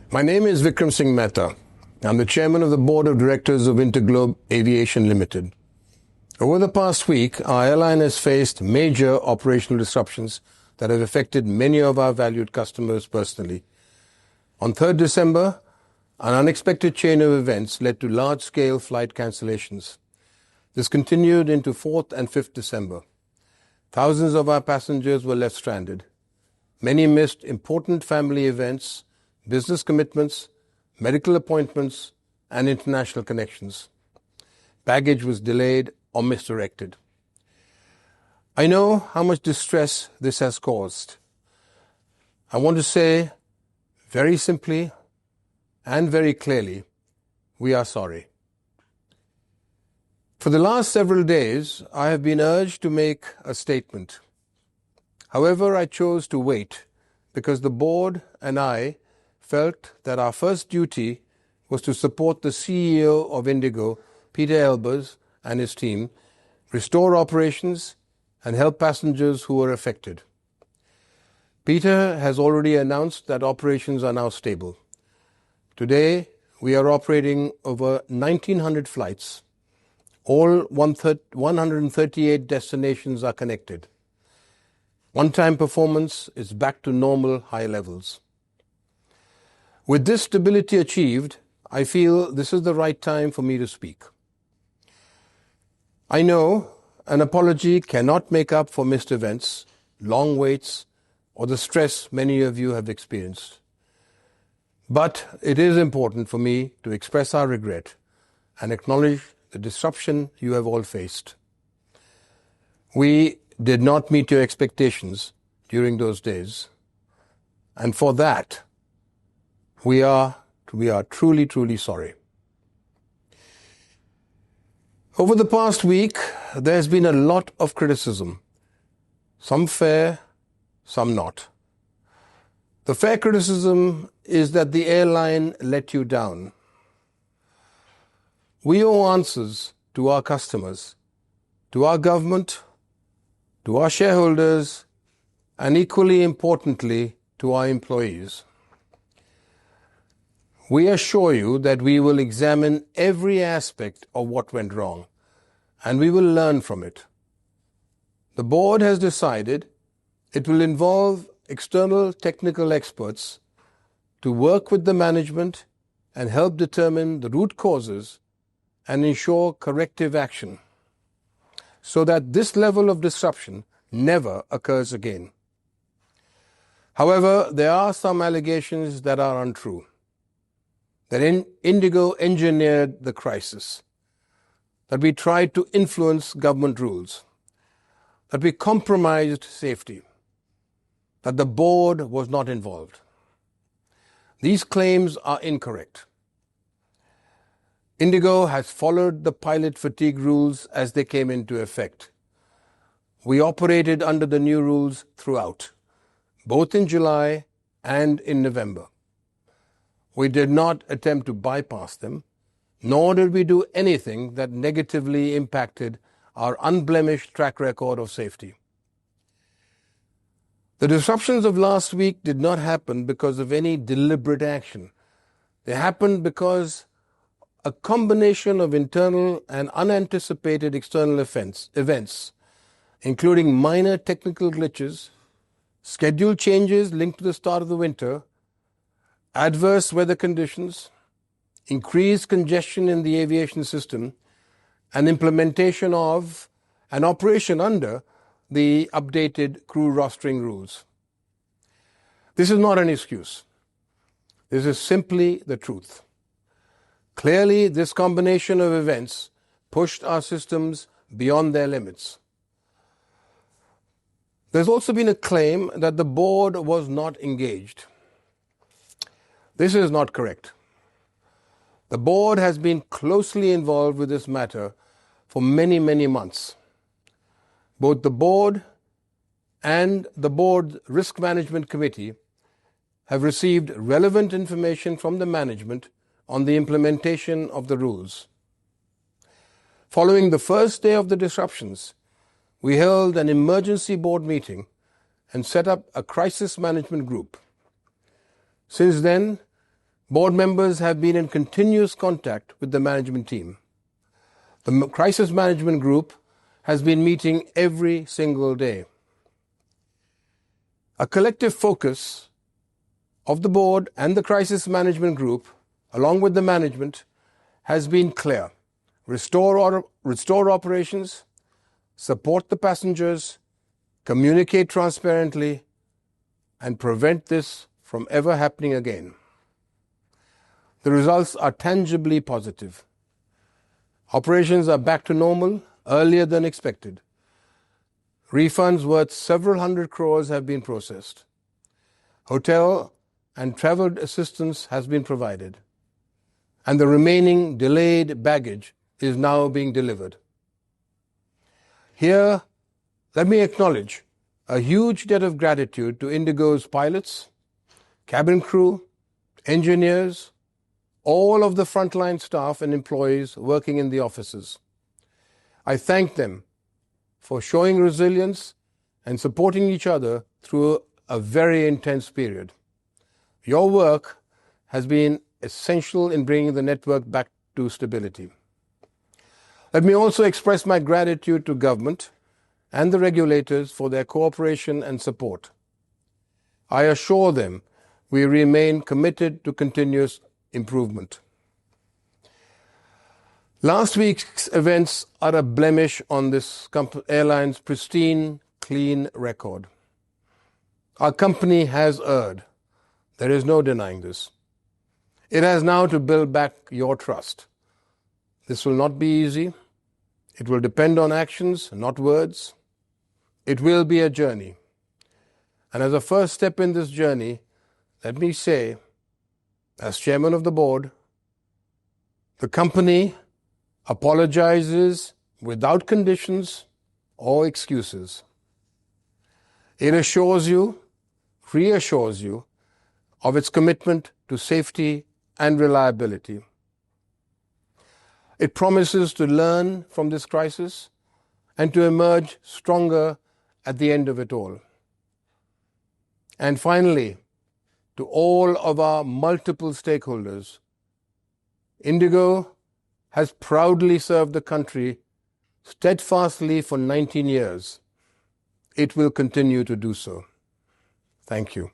My name is Vikram Singh Mehta. I'm the chairman of the board of directors of IndiGo Aviation Limited. Over the past week, our airline has faced major operational disruptions that have affected many of our valued customers personally. On 3rd December, an unexpected chain of events led to large-scale flight cancellations. This continued into 4th and 5th December. Thousands of our passengers were left stranded. Many missed important family events, business commitments, medical appointments, and international connections. Baggage was delayed or misdirected. I know how much distress this has caused. I want to say very simply and very clearly, we are sorry. For the last several days, I have been urged to make a statement. However, I chose to wait because the board and I felt that our first duty was to support the CEO of IndiGo, Peter Elbers, and his team, restore operations, and help passengers who were affected. Peter has already announced that operations are now stable. Today, we are operating over 1,900 flights. All 138 destinations are connected. On-time performance is back to normal high levels. With this stability achieved, I feel this is the right time for me to speak. I know an apology cannot make up for missed events, long waits, or the stress many of you have experienced. But it is important for me to express our regret and acknowledge the disruption you have all faced. We did not meet your expectations during those days, and for that, we are truly, truly sorry. Over the past week, there has been a lot of criticism, some fair, some not. The fair criticism is that the airline let you down. We owe answers to our customers, to our government, to our shareholders, and equally importantly, to our employees. We assure you that we will examine every aspect of what went wrong, and we will learn from it. The board has decided it will involve external technical experts to work with the management and help determine the root causes and ensure corrective action so that this level of disruption never occurs again. However, there are some allegations that are untrue. That IndiGo engineered the crisis, that we tried to influence government rules, that we compromised safety, that the board was not involved. These claims are incorrect. IndiGo has followed the pilot fatigue rules as they came into effect. We operated under the new rules throughout, both in July and in November. We did not attempt to bypass them, nor did we do anything that negatively impacted our unblemished track record of safety. The disruptions of last week did not happen because of any deliberate action. They happened because a combination of internal and unanticipated external events, including minor technical glitches, schedule changes linked to the start of the winter, adverse weather conditions, increased congestion in the aviation system, and implementation of and operation under the updated crew rostering rules. This is not an excuse. This is simply the truth. Clearly, this combination of events pushed our systems beyond their limits. There's also been a claim that the board was not engaged. This is not correct. The board has been closely involved with this matter for many, many months. Both the board and the board risk management committee have received relevant information from the management on the implementation of the rules. Following the first day of the disruptions, we held an emergency board meeting and set up a crisis management group. Since then, Board members have been in continuous contact with the management team. The crisis management group has been meeting every single day. A collective focus of the board and the crisis management group, along with the management, has been clear. Restore operations, support the passengers, communicate transparently, and prevent this from ever happening again. The results are tangibly positive. Operations are back to normal earlier than expected. Refunds worth several hundred crores have been processed. Hotel and travel assistance has been provided. And the remaining delayed baggage is now being delivered. Here, let me acknowledge a huge debt of gratitude to IndiGo's pilots, cabin crew, engineers, all of the frontline staff and employees working in the offices. I thank them for showing resilience and supporting each other through a very intense period. Your work has been essential in bringing the network back to stability. Let me also express my gratitude to government and the regulators for their cooperation and support. I assure them we remain committed to continuous improvement. Last week's events are a blemish on this airline's pristine, clean record. Our company has erred. There is no denying this. It has now to build back your trust. This will not be easy. It will depend on actions, not words. It will be a journey. And as a first step in this journey, let me say, as chairman of the board, the company apologizes without conditions or excuses. It reassures you of its commitment to safety and reliability. It promises to learn from this crisis and to emerge stronger at the end of it all. And finally, to all of our multiple stakeholders, IndiGo has proudly served the country steadfastly for 19 years. It will continue to do so. Thank you.